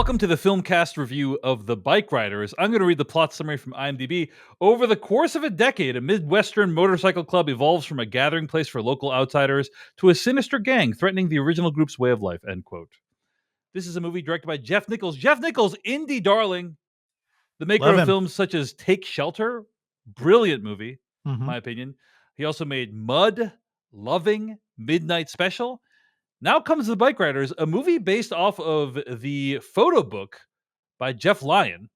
Welcome to the Filmcast review of The Bikeriders. I'm going to read the plot summary from IMDb. Over the course of a decade, a Midwestern motorcycle club evolves from a gathering place for local outsiders to a sinister gang threatening the original group's way of life, end quote. This is a movie directed by Jeff Nichols. Jeff Nichols, indie darling, the maker Love of him. films such as Take Shelter, brilliant movie, my opinion. He also made Mud, Loving, Midnight Special. Now comes The Bikeriders, a movie based off of the photo book by Jeff Lyon.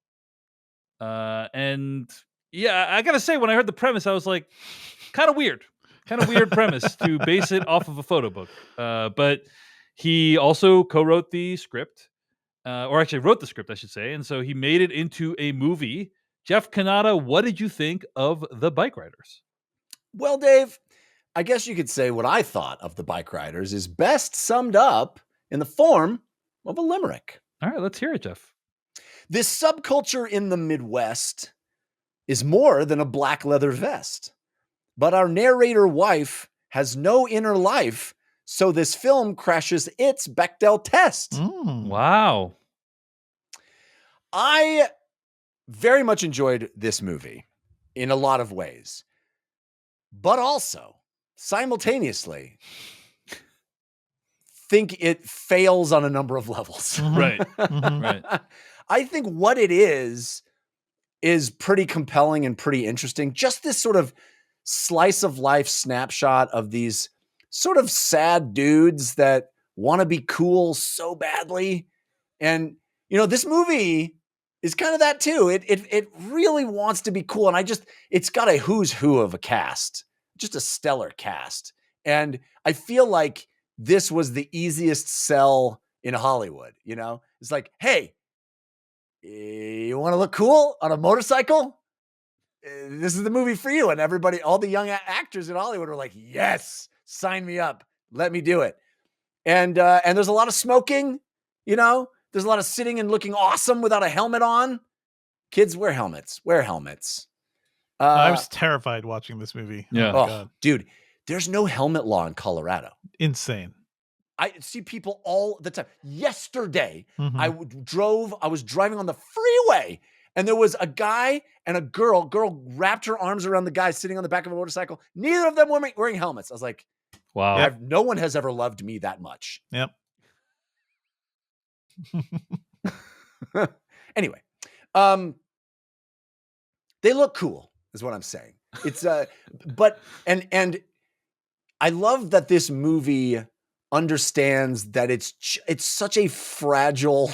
And yeah, I gotta say, when I heard the premise, I was like, kind of weird premise to base it off of a photo book. But he also co-wrote the script, or actually wrote the script, I should say. And so he made it into a movie. Jeff Kanata, what did you think of The Bikeriders? Well, Dave, I guess you could say what I thought of The Bikeriders is best summed up in the form of a limerick. All right, let's hear it, Jeff. This subculture in the Midwest is more than a black leather vest. But our narrator wife has no inner life, so this film crashes its Bechdel test. Wow. I very much enjoyed this movie in a lot of ways, but also simultaneously think it fails on a number of levels. Right. Right. I think what it is pretty compelling and pretty interesting. Just this sort of slice of life snapshot of these sort of sad dudes that want to be cool so badly. And, you know, this movie is kind of that too. It really wants to be cool. And it's got a who's who of a cast, just a stellar cast. And I feel like this was the easiest sell in Hollywood. You know, it's like, hey, you want to look cool on a motorcycle? This is the movie for you. And everybody, all the young actors in Hollywood are like, yes, sign me up. Let me do it. And there's a lot of smoking, you know, there's a lot of sitting and looking awesome without a helmet on. Kids, wear helmets. I was terrified watching this movie. Yeah. Oh, dude, there's no helmet law in Colorado. Insane. I see people all the time. Yesterday, Mhm. I was driving on the freeway and there was a guy and a girl wrapped her arms around the guy sitting on the back of a motorcycle. Neither of them were wearing helmets. I was like, Wow. no one has ever loved me that much. Yep. Anyway, they look cool is what I'm saying. It's but I love that this movie understands that it's such a fragile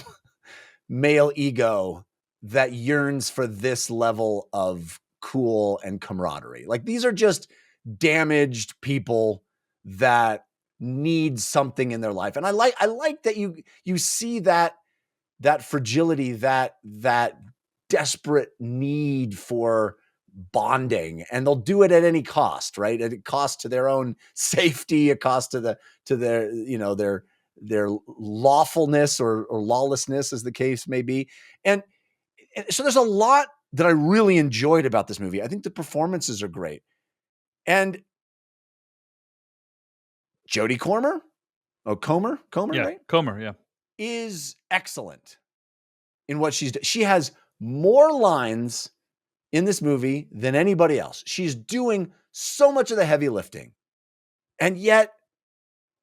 male ego that yearns for this level of cool and camaraderie. Like, these are just damaged people that need something in their life. And I like that you see that fragility, that desperate need for bonding, and they'll do it at any cost, right? At a cost to their own safety, a cost to their, you know, their lawfulness or lawlessness, as the case may be. And so there's a lot that I really enjoyed about this movie. I think the performances are great. And Jodie Comer, Comer, Yeah, right? Comer, yeah. Is excellent in what she's done. She has more lines in this movie than anybody else. She's doing so much of the heavy lifting. And yet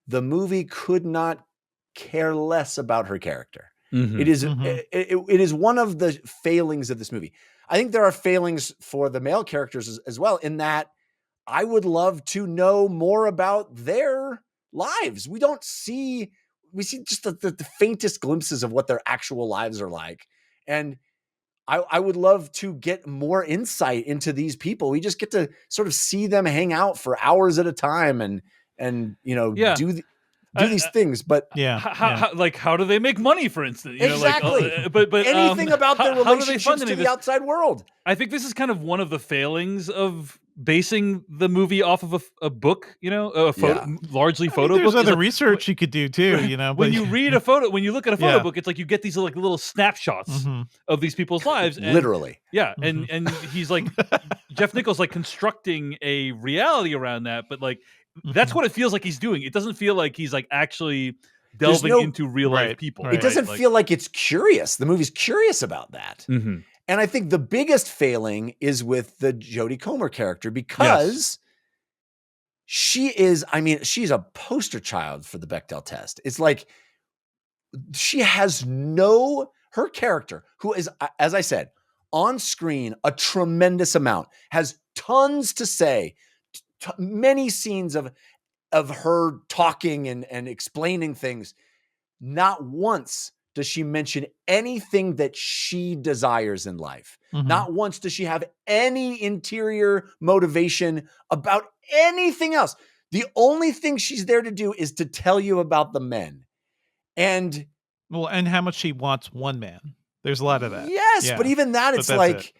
the movie could not care less about her character. Mhm. It is it is one of the failings of this movie. I think there are failings for the male characters as well, in that I would love to know more about their lives. We see just the faintest glimpses of what their actual lives are like. And I would love to get more insight into these people. We just get to sort of see them hang out for hours at a time and you know, do these things. But how do they make money, for instance? You exactly. know, like, but anything about their how do they relationships fund to any the of this? outside world. I think this is kind of one of the failings of basing the movie off of a book, you know, a photo, largely photo book. There's other research you could do too, you know. When you read a photo, when you look at a photo book, it's like you get these like little snapshots of these people's lives. And, literally. Yeah. And he's like, Jeff Nichols, like constructing a reality around that. But like, that's what it feels like he's doing. It doesn't feel like he's like actually delving no, into real life Right, people. right. it doesn't Like, feel like it's curious. The movie's curious about that. mhm. And I think the biggest failing is with the Jodie Comer character because she's a poster child for the Bechdel test. It's like she has her character, who is, as I said, on screen a tremendous amount, has tons to say, many scenes of her talking and explaining things. Not once does she mention anything that she desires in life. Mhm. Not once does she have any interior motivation about anything else. The only thing she's there to do is to tell you about the men. And and how much she wants one man. There's a lot of that. yes, Yeah, but even that, but it's that's like it.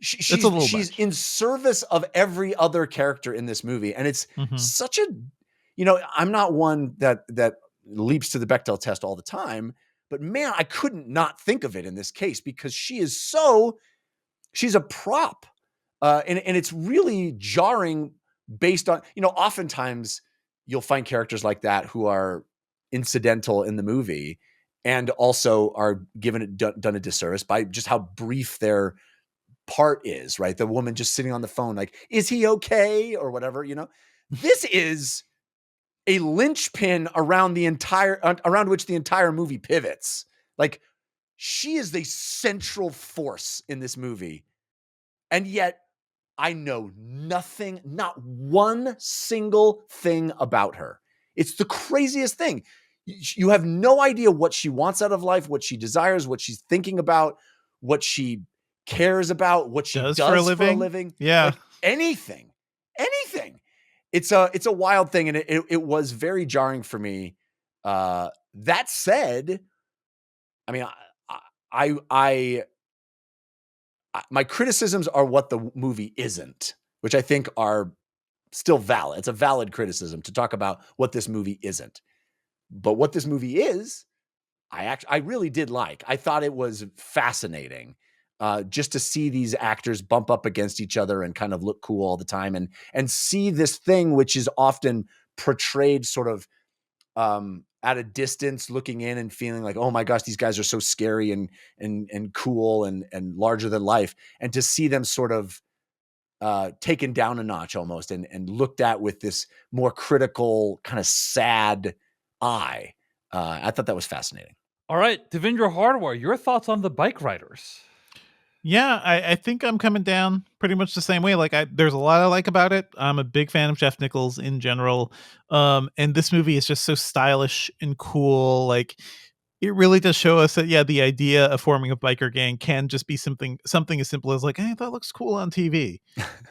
she's a little she's much. in service of every other character in this movie. And it's Mhm. such a, I'm not one that leaps to the Bechdel test all the time, but man, I couldn't not think of it in this case because she's a prop. And it's really jarring based on, oftentimes you'll find characters like that who are incidental in the movie and also are done a disservice by just how brief their part is, right? The woman just sitting on the phone, like, is he okay? Or whatever, This is a linchpin around which the entire movie pivots. Like, she is the central force in this movie. And yet I know nothing, not one single thing about her. It's the craziest thing. You have no idea what she wants out of life, what she desires, what she's thinking about, what she cares about, what she does for a living. Yeah. Like anything. It's a wild thing. And it was very jarring for me. That said, I mean, my criticisms are what the movie isn't, which I think are still valid. It's a valid criticism to talk about what this movie isn't. But what this movie is, I really did like. I thought it was fascinating just to see these actors bump up against each other and kind of look cool all the time and see this thing which is often portrayed sort of at a distance, looking in and feeling like, oh my gosh, these guys are so scary and cool and larger than life. And to see them sort of taken down a notch almost and looked at with this more critical, kind of sad eye. I thought that was fascinating. All right, Devindra Hardwar, your thoughts on the Bikeriders? Yeah, I think I'm coming down pretty much the same way. Like, there's a lot I like about it. I'm a big fan of Jeff Nichols in general. And this movie is just so stylish and cool. Like, it really does show us that, yeah, the idea of forming a biker gang can just be something as simple as like, hey, that looks cool on TV.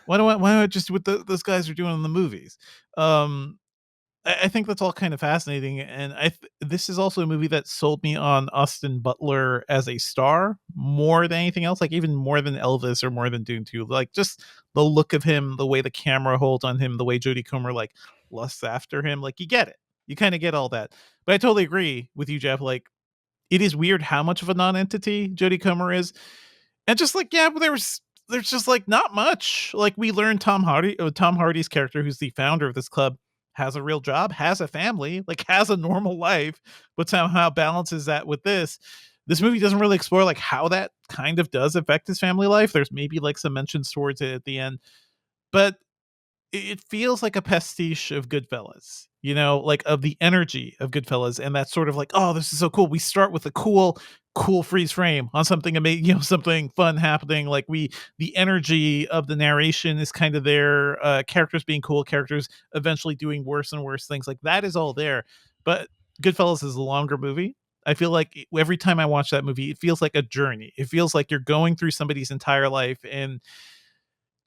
Why don't I just do what those guys are doing in the movies? I think that's all kind of fascinating, and this is also a movie that sold me on Austin Butler as a star more than anything else, like even more than Elvis or more than Dune 2. Like, just the look of him, the way the camera holds on him, the way Jodie Comer like lusts after him, like you get it. You kind of get all that. But I totally agree with you, Jeff. Like, it is weird how much of a non-entity Jodie Comer is. And just like, yeah, there's just like not much. Like, we learned Tom Hardy's character, who's the founder of this club, has a real job, has a family, like has a normal life, but somehow balances that with this. This movie doesn't really explore like how that kind of does affect his family life. There's maybe like some mentions towards it at the end, but it feels like a pastiche of Goodfellas, like of the energy of Goodfellas. And that's sort of like, oh, this is so cool. We start with a cool freeze frame on something amazing, something fun happening. Like the energy of the narration is kind of there. Characters being cool, characters eventually doing worse and worse things. Like, that is all there. But Goodfellas is a longer movie. I feel like every time I watch that movie, it feels like a journey. It feels like you're going through somebody's entire life, and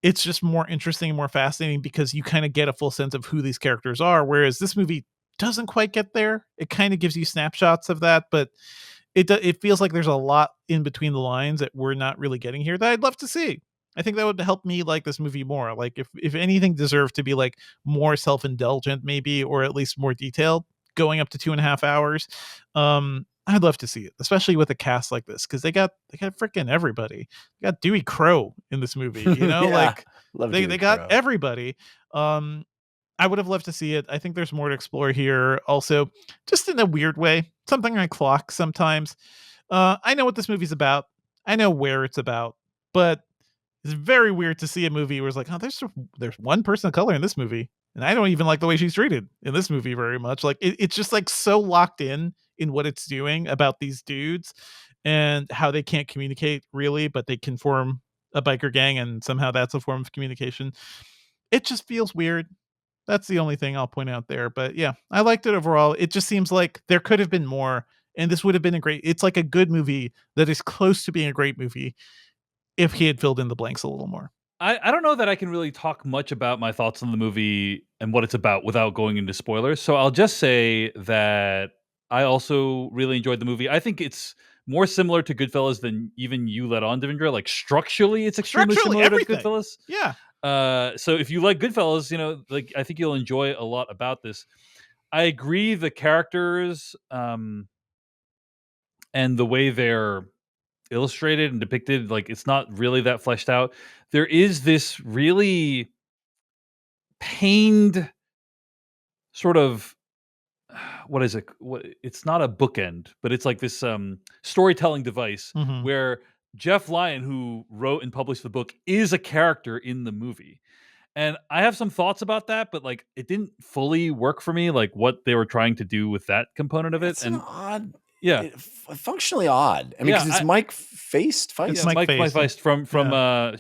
it's just more interesting and more fascinating because you kind of get a full sense of who these characters are. Whereas this movie doesn't quite get there. It kind of gives you snapshots of that, but it feels like there's a lot in between the lines that we're not really getting here that I'd love to see. I think that would help me like this movie more. Like, if anything deserved to be like more self-indulgent, maybe, or at least more detailed, going up to 2.5 hours, I'd love to see it, especially with a cast like this, because they got freaking everybody. They got Dewey Crow in this movie, Yeah, like love they Dewey got Crow. everybody. I would have loved to see it. I think there's more to explore here. Also, just in a weird way, something I clock sometimes. I know what this movie's about. I know where it's about, but it's very weird to see a movie where it's like, oh, there's one person of color in this movie, and I don't even like the way she's treated in this movie very much. Like it's just like so locked in what it's doing about these dudes and how they can't communicate really, but they can form a biker gang, and somehow that's a form of communication. It just feels weird. That's the only thing I'll point out there. But yeah, I liked it overall. It just seems like there could have been more, and this would have been it's like a good movie that is close to being a great movie if he had filled in the blanks a little more. I don't know that I can really talk much about my thoughts on the movie and what it's about without going into spoilers. So I'll just say that I also really enjoyed the movie. I think it's more similar to Goodfellas than even you let on, Devindra. Like structurally, it's extremely similar Everything. to Goodfellas. Yeah. So if you like Goodfellas, like I think you'll enjoy a lot about this. I agree, the characters and the way they're illustrated and depicted, like it's not really that fleshed out. There is this really pained sort of what is it? What it's not a bookend, but it's like this storytelling device Mhm. where Jeff Lyon, who wrote and published the book, is a character in the movie. And I have some thoughts about that, but like it didn't fully work for me, like what they were trying to do with that component of it. It's an odd, Yeah, functionally odd. I mean, because it's Mike Feist. It's Mike Mike Feist. Feist from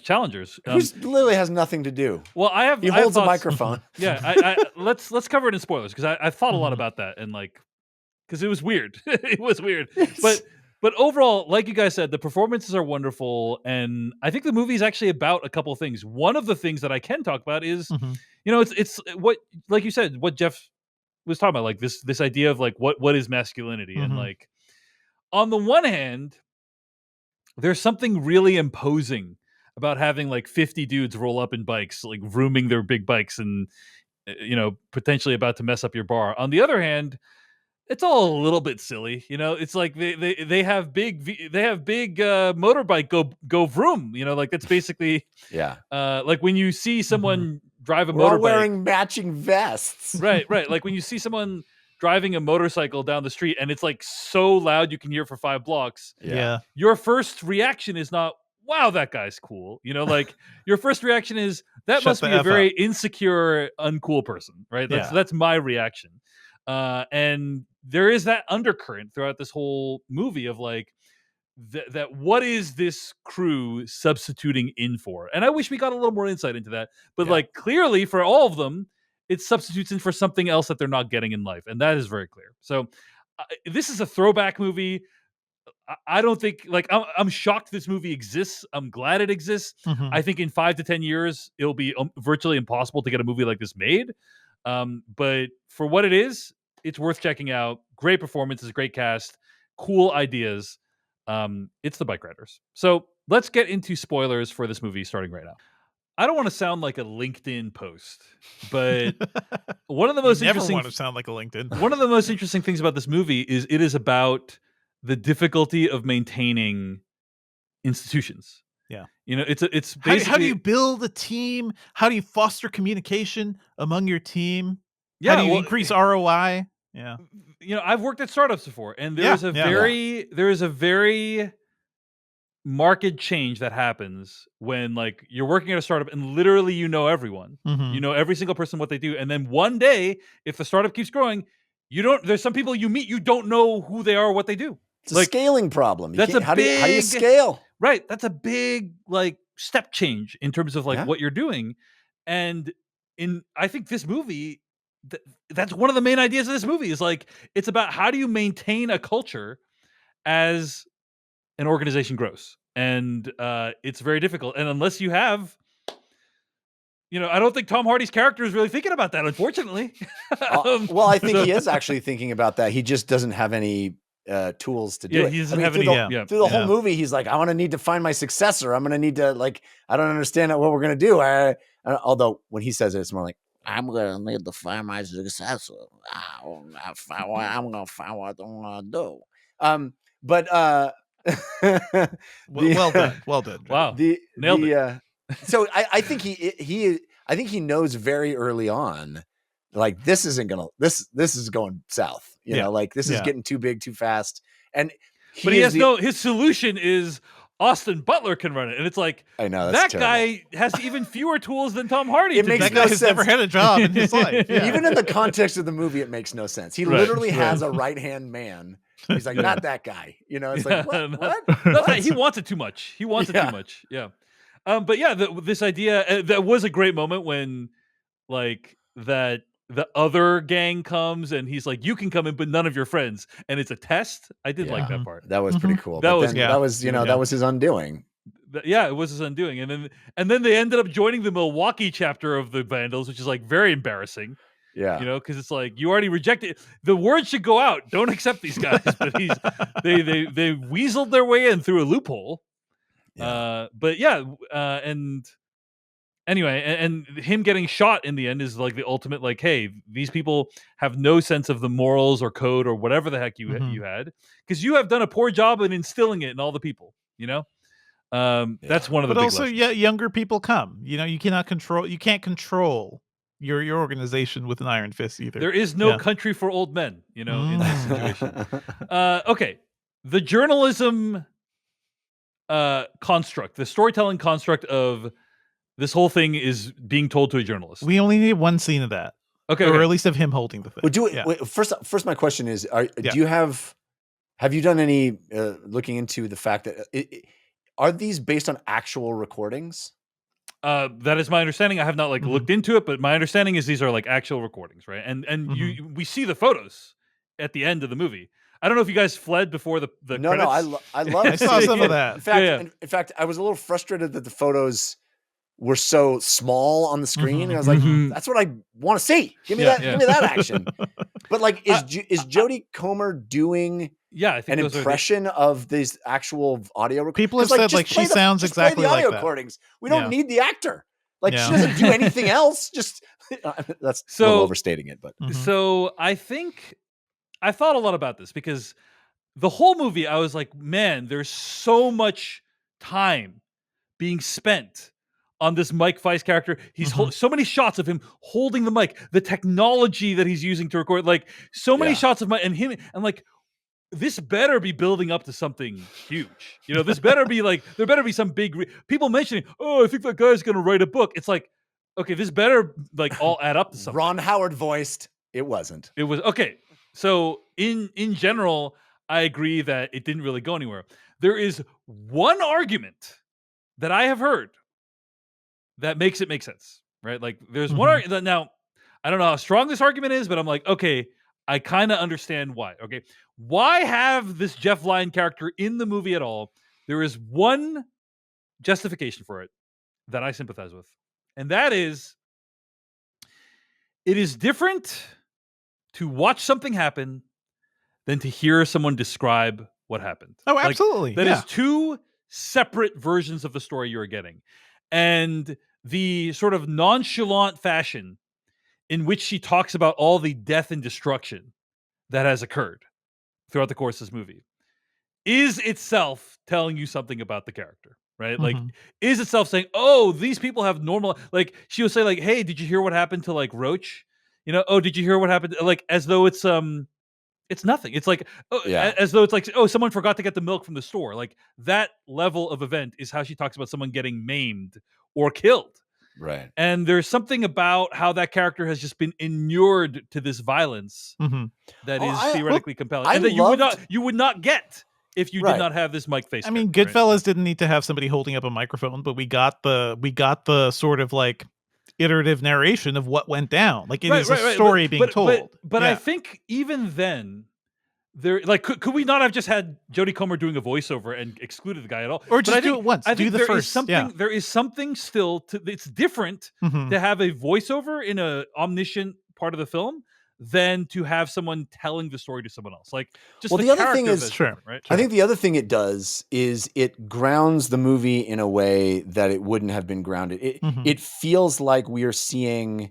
Challengers. Who literally has nothing to do. Well, He holds a microphone. Yeah, I let's cover it in spoilers because I thought a lot Mhm. about that and like because it was weird. It was weird, but overall, like you guys said, the performances are wonderful, and I think the movie is actually about a couple of things. One of the things that I can talk about is, Mhm. it's what, like you said, what Jeff was talking about, like this idea of like what is masculinity, and Mhm. like on the one hand, there's something really imposing about having like 50 dudes roll up in bikes, like vrooming their big bikes and potentially about to mess up your bar. On the other hand, it's all a little bit silly, It's like they have big motorbike go vroom, like that's basically Yeah. like when you see someone drive a We're all motorbike. wearing matching vests. Right. Like when you see someone driving a motorcycle down the street and it's like so loud you can hear it for 5 blocks. Yeah. Your first reaction is not, wow, that guy's cool. Like your first reaction is that Shut must the be a F very up. insecure, uncool person, right? Yeah. That's my reaction. And there is that undercurrent throughout this whole movie of like that what is this crew substituting in for? And I wish we got a little more insight into that. But Yeah. like clearly for all of them, it substitutes in for something else that they're not getting in life, and that is very clear. So this is a throwback movie. I don't think like I'm shocked this movie exists. I'm glad it exists. Mhm. I think in 5 to 10 years it'll be virtually impossible to get a movie like this made. But for what it is, it's worth checking out. Great performances, great cast, cool ideas. It's the Bikeriders. So let's get into spoilers for this movie starting right now. I don't want to sound like a LinkedIn post, but one of the most You never interesting want to sound like a LinkedIn. one of the most interesting things about this movie is it is about the difficulty of maintaining institutions. Yeah. It's How basically do you build a team? How do you foster communication among your team? yeah, How do you well, increase ROI? Yeah. I've worked at startups before, and Yeah, there is a very marked change that happens when like you're working at a startup and literally everyone. Mhm. You know every single person what they do, and then one day if the startup keeps growing, there's some people you meet you don't know who they are or what they do. It's a scaling problem. That's a how do you scale? Right, that's a big like step change in terms of like Yeah. what you're doing. And I think this movie that's one of the main ideas of this movie is like it's about how do you maintain a culture as an organization grows. And it's very difficult. And unless you have I don't think Tom Hardy's character is really thinking about that, unfortunately. Well, I think he is actually thinking about that. He just doesn't have any tools to do it. He doesn't have through any. the, through the whole movie, he's like, I want to need to find my successor. I'm going to need to I don't understand what we're going to do. Although when he says it, it's more like, I'm going to need to find my successor. I'm going to find what I'm going to do. Well done. Well done. Wow. Nailed it. So I think he knows very early on like this isn't gonna this is going south. You know, like this is getting too big too fast. And but he has his solution is Austin Butler can run it, and it's like I know that terrible. guy has even fewer tools than Tom Hardy. It makes that guy has never had a job in his life. Even in the context of the movie, it makes no sense. He literally has a right-hand man. He's like, not that guy. You know, it's like, what? He wants it too much. He wants it too much. Yeah. But yeah, this idea that was a great moment when, like, that the other gang comes and he's like, you can come in, but none of your friends, and it's a test. I did like that part. That was pretty cool. That that was his undoing. Yeah, it was his undoing, and then they ended up joining the Milwaukee chapter of the Vandals, which is like very embarrassing. Yeah, you know, because it's like you already rejected. The word should go out. Don't accept these guys. But they weaseled their way in through a loophole. But yeah, and anyway, and him getting shot in the end is like the ultimate. Like, hey, these people have no sense of the morals or code or whatever the heck you had, because you have done a poor job in instilling it in all the people. You know. That's one of the big also lessons. Younger people come, you know, you can't control your organization with an iron fist either. There is no country for old men, you know, in this situation. Okay, the journalism construct, the storytelling construct of this whole thing is being told to a journalist. We only need one scene of that, or at least of him holding the thing. Well, wait, first my question is, do you have you done any looking into the fact that are these based on actual recordings? That is my understanding. I have not looked into it, but my understanding is these are like actual recordings, right? And we see the photos at the end of the movie. I don't know if you guys fled before the credits. No, I love. I saw some of that. In fact, I was a little frustrated that the photos were so small on the screen. And I was like, that's what I want to see. Give me that. Give me that action. But like, is Jodie Comer doing? Yeah, I think an impression of these actual audio recordings. People have said like she sounds exactly like the audio recordings. We don't need the actor. Like she doesn't do anything else. Just that's a little overstating it, but so I think I thought a lot about this because the whole movie I was like, man, there's so much time being spent on this Mike Weiss character. He's so many shots of him holding the mic, the technology that he's using to record, like so many shots of Mike and him, and like. This better be building up to something huge. You know, this better be like, there better be some big people mentioning, oh, I think that guy's going to write a book. It's like, okay, this better like all add up to something. Ron Howard voiced. It wasn't. It was okay. So in general, I agree that it didn't really go anywhere. There is one argument that I have heard that makes it make sense, right? Like there's one argument. Now, I don't know how strong this argument is, but I'm like, okay, I kind of understand why. Okay. Why have this Jeff Lynne character in the movie at all? There is one justification for it that I sympathize with. And that is, it is different to watch something happen than to hear someone describe what happened. Oh, absolutely. That is two separate versions of the story you're getting. And the sort of nonchalant fashion in which she talks about all the death and destruction that has occurred throughout the course of this movie is itself telling you something about the character, right? Like, is itself saying, oh, these people have normal, like, she will say, like, hey, did you hear what happened to, like, Roach? You know, oh, did you hear what happened? Like, as though it's nothing. It's like, as though it's like, oh, someone forgot to get the milk from the store. Like, that level of event is how she talks about someone getting maimed or killed. Right. And there's something about how that character has just been inured to this violence that is theoretically compelling. And that you would not get if you did not have this Mike Face. I mean, Goodfellas didn't need to have somebody holding up a microphone, but we got the sort of like iterative narration of what went down. Like it is a story being told. But I think even then, there, like, could we not have just had Jodie Comer doing a voiceover and excluded the guy at all, or just do it once? I think do the first. There is something still to. It's different to have a voiceover in a omniscient part of the film than to have someone telling the story to someone else. Like, just the other thing is, right? I think the other thing it does is it grounds the movie in a way that it wouldn't have been grounded. It feels like we are seeing,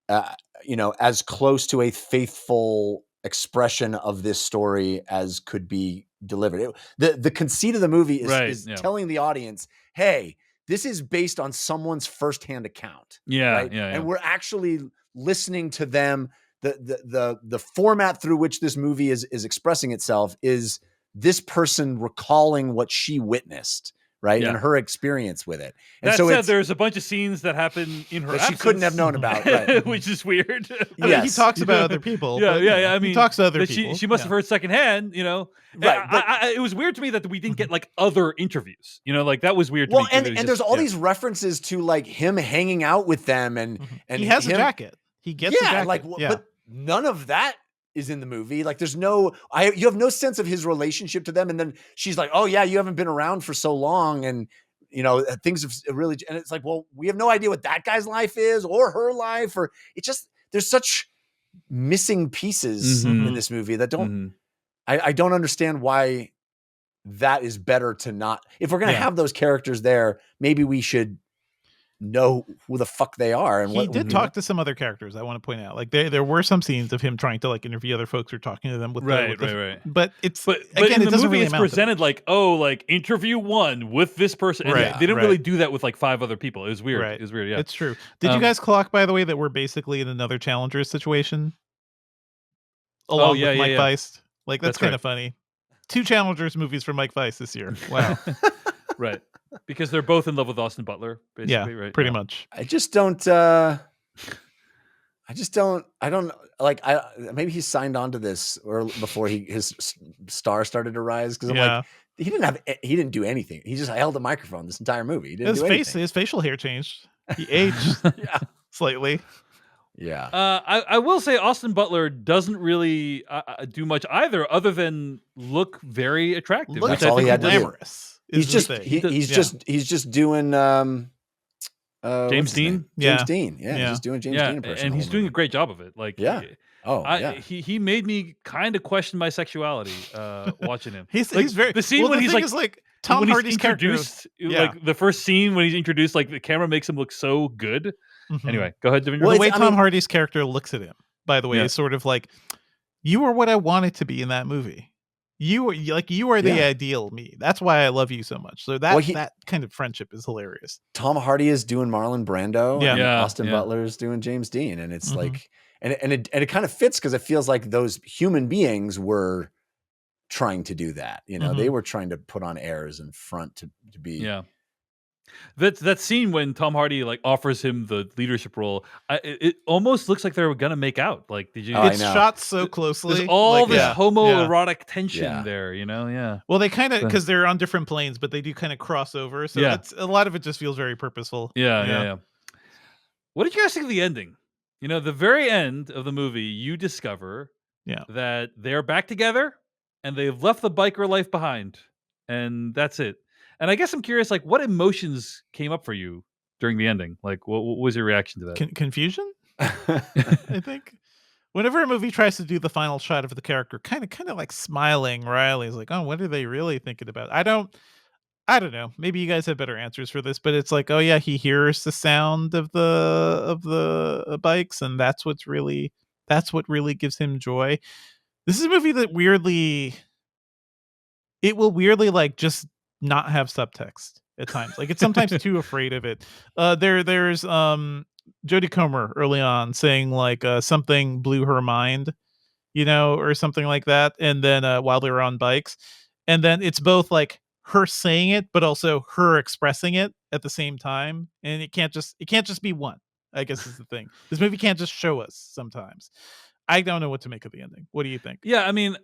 as close to a faithful expression of this story as could be delivered. The conceit of the movie is telling the audience, hey, this is based on someone's firsthand account. Yeah, right? And we're actually listening to them. The format through which this movie is expressing itself is this person recalling what she witnessed, right? Yeah. And her experience with it. And That so said, there's a bunch of scenes that happen in her that absence, she couldn't have known about, right? which is weird. I mean, he talks about other people. Yeah, but, yeah. I mean, he talks to other that people. She must have heard secondhand, Right, but it was weird to me that we didn't get like other interviews, like that was weird to well, me. and there's all these references to like him hanging out with them, and he has a jacket. He gets a jacket. But none of that is in the movie. Like there's you have no sense of his relationship to them. And then she's like, oh yeah, you haven't been around for so long. And things have really, and it's like, well, we have no idea what that guy's life is or her life, or it just, there's such missing pieces in this movie that don't, I don't understand why that is better to not, if we're going to have those characters there, maybe we should know who the fuck they are. And he did talk to some other characters. I want to point out, like there were some scenes of him trying to like interview other folks or talking to them with right. But again, it doesn't really it's presented like, like interview one with this person. And they didn't really do that with like 5 other people. It was weird. Right. It was weird. Yeah, it's true. Did you guys clock, by the way, that we're basically in another Challengers situation? Along with Mike Feist. Like that's kind of funny. 2 Challengers movies for Mike Feist this year. Wow. Right. Because they're both in love with Austin Butler, basically, right? Pretty much. I don't like, maybe he signed on to this or before his star started to rise. Cause I'm like, he didn't do anything. He just held a microphone this entire movie. He didn't do anything. His facial hair changed. He aged slightly. Yeah. I will say Austin Butler doesn't really do much either, other than look very attractive. That's all he had to do. Glamorous. He's just doing James Dean. James Dean. Yeah, he's just doing James Dean impression. And he's doing a great job of it. Like, he made me kind of question my sexuality watching him. He's very the scene when he's like Tom Hardy's introduced, like the first scene when he's introduced, like the camera makes him look so good. Anyway, go ahead, Devindra. The way Tom Hardy's character looks at him, by the way, is sort of like, you are what I wanted to be in that movie. You are the ideal me. That's why I love you so much. So that kind of friendship is hilarious. Tom Hardy is doing Marlon Brando, and Austin Butler is doing James Dean, and it's like, and it kind of fits because it feels like those human beings were trying to do that. They were trying to put on airs and front to be. Yeah. That scene when Tom Hardy like offers him the leadership role, it almost looks like they were gonna make out. Like, did you? It's shot so closely. There's all this homoerotic tension there. Well, they kind of, because they're on different planes, but they do kind of cross over. So a lot of it just feels very purposeful. Yeah. What did you guys think of the ending? The very end of the movie, you discover that they are back together and they've left the biker life behind, and that's it. And I guess I'm curious, like, what emotions came up for you during the ending? Like, what was your reaction to that? Confusion? I think. Whenever a movie tries to do the final shot of the character, kind of like smiling, Riley's like, oh, what are they really thinking about? I don't know. Maybe you guys have better answers for this, but it's like, oh yeah, he hears the sound of the bikes, and that's what really gives him joy. This is a movie that will weirdly like just not have subtext at times. Like, it's sometimes too afraid of it. There's Jodie Comer early on saying like something blew her mind, or something like that, and then while they were on bikes, and then it's both like her saying it but also her expressing it at the same time, and it can't just be one, I guess, is the thing. This movie can't just show us sometimes. I don't know what to make of the ending. What do you think? Yeah, I mean,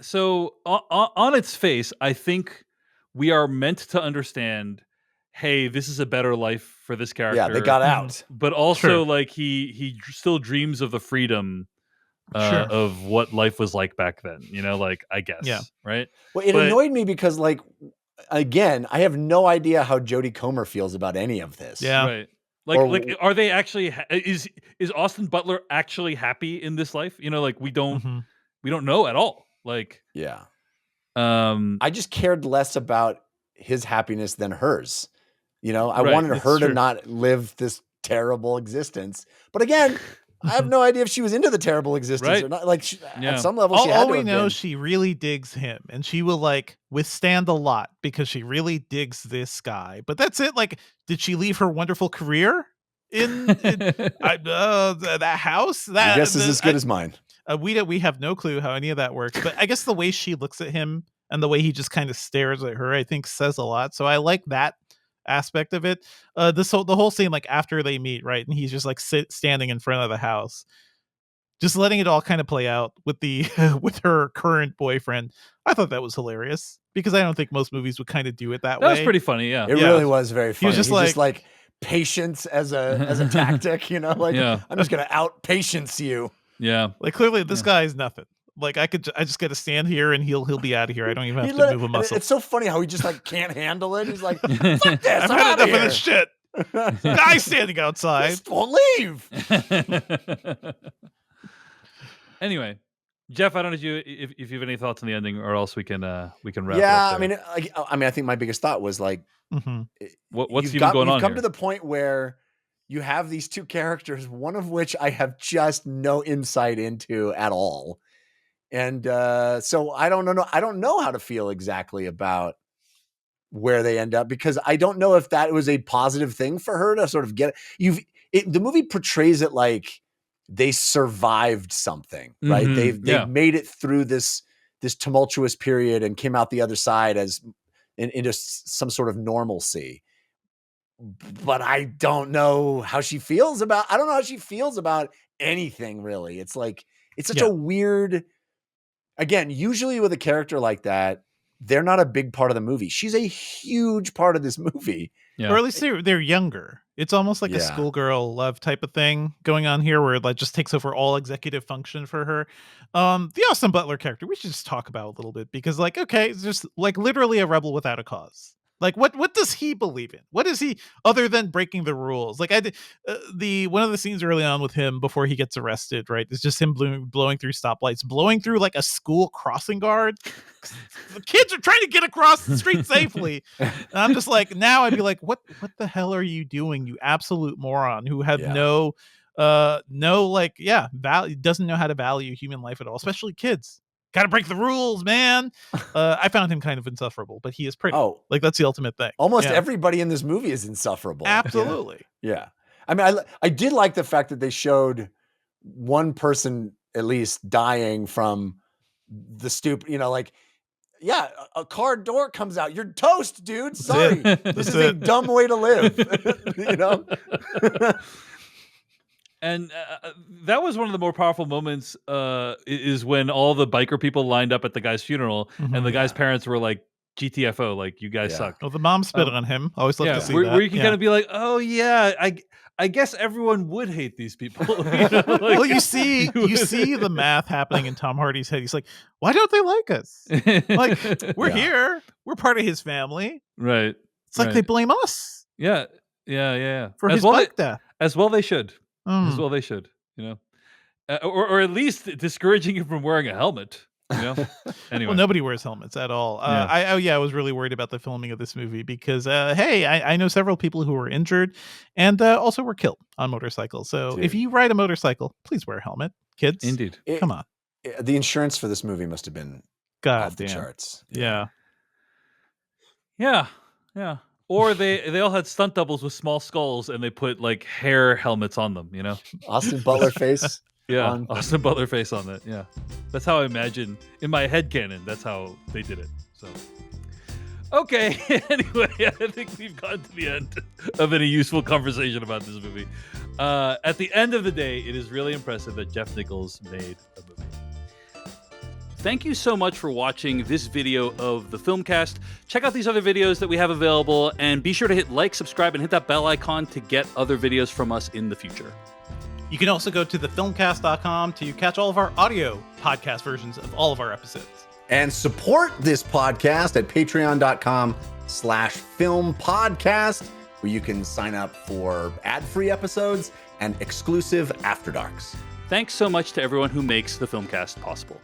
so on its face, I think we are meant to understand, hey, this is a better life for this character. Yeah, they got out. But also, like, he still dreams of the freedom of what life was like back then. Like, I guess, right? Well, it annoyed me because, like, again, I have no idea how Jodie Comer feels about any of this. Yeah, right. Like, are they actually? Is Austin Butler actually happy in this life? Like, we don't know at all. Like, yeah. I just cared less about his happiness than hers. I wanted her to not live this terrible existence. But again, I have no idea if she was into the terrible existence or not. Like, at some level, she had all to we have know, been. she really digs him, and she will like withstand a lot because she really digs this guy. But that's it. Like, did she leave her wonderful career That house. That Your guess is as good as mine. We have no clue how any of that works, but I guess the way she looks at him and the way he just kind of stares at her, I think says a lot. So I like that aspect of it. The whole scene, like after they meet, right, and he's just like standing in front of the house, just letting it all kind of play out with the with her current boyfriend. I thought that was hilarious because I don't think most movies would kind of do it that way. That was pretty funny. Yeah, It really was very funny. He was just like patience as a tactic, you know, like I'm just gonna out patience you. Yeah, like clearly this guy is nothing. Like I just got to stand here and he'll be out of here. I don't even have to move a muscle. It's so funny how he just like can't handle it. He's like, fuck this, I've had enough of this shit. Guy standing outside. Just won't leave. Anyway, Jeff, I don't know if you have any thoughts on the ending, or else we can wrap it up. Yeah, I mean, I think my biggest thought was like, what's even going on? You've come to the point where you have these two characters, one of which I have just no insight into at all, and so I don't know. I don't know how to feel exactly about where they end up, because I don't know if that was a positive thing for her to sort of get. The movie portrays it like they survived something, right? Mm-hmm. They've made it through this tumultuous period and came out the other side as into some sort of normalcy. But I don't know how she feels about. I don't know how she feels about anything really. It's like it's such a weird. Again, usually with a character like that, they're not a big part of the movie. She's a huge part of this movie. Yeah. Or at least they're younger. It's almost like a schoolgirl love type of thing going on here, where it like just takes over all executive function for her. The Austin Butler character, we should just talk about a little bit, because like, okay, it's just like literally a rebel without a cause. Like what does he believe in? What is he other than breaking the rules? Like one of the scenes early on with him before he gets arrested, right? It's just him blowing through stoplights, blowing through like a school crossing guard. The kids are trying to get across the street safely. And I'm just like, now I'd be like, what the hell are you doing, you absolute moron who have no value, doesn't know how to value human life at all, especially kids. Gotta break the rules, man. I found him kind of insufferable, but he is pretty. Oh, like that's the ultimate thing. Almost everybody in this movie is insufferable. Absolutely. Yeah. I mean, I did like the fact that they showed one person at least dying from the stupid, you know, like, a car door comes out. You're toast, dude. Sorry. This is a dumb way to live. You know? And that was one of the more powerful moments, is when all the biker people lined up at the guy's funeral, and the guy's parents were like, GTFO, like, you guys suck. Oh, the mom spit on him. Always love to see that. Where you can kind of be like, oh, yeah, I guess everyone would hate these people. You know? Like, well, you see the math happening in Tom Hardy's head. He's like, why don't they like us? Like, we're here. We're part of his family. Right. It's like they blame us. Yeah. For his bike death. As well they should. As well they should, you know, or at least discouraging you from wearing a helmet, you know. Anyway, well, nobody wears helmets at all. I was really worried about the filming of this movie because I know several people who were injured and also were killed on motorcycles. So if you ride a motorcycle, please wear a helmet, kids. Indeed. Come on. The insurance for this movie must have been off the charts. Yeah. Or they all had stunt doubles with small skulls, and they put like hair helmets on them, you know? Austin Butler face. Austin Butler face on that. Yeah. That's how I imagine in my headcanon. That's how they did it. So, okay. Anyway, I think we've gotten to the end of any useful conversation about this movie. At the end of the day, it is really impressive that Jeff Nichols made a movie. Thank you so much for watching this video of the Filmcast. Check out these other videos that we have available, and be sure to hit like, subscribe, and hit that bell icon to get other videos from us in the future. You can also go to thefilmcast.com to catch all of our audio podcast versions of all of our episodes. And support this podcast at patreon.com/filmpodcast, where you can sign up for ad-free episodes and exclusive After Darks. Thanks so much to everyone who makes the Filmcast possible.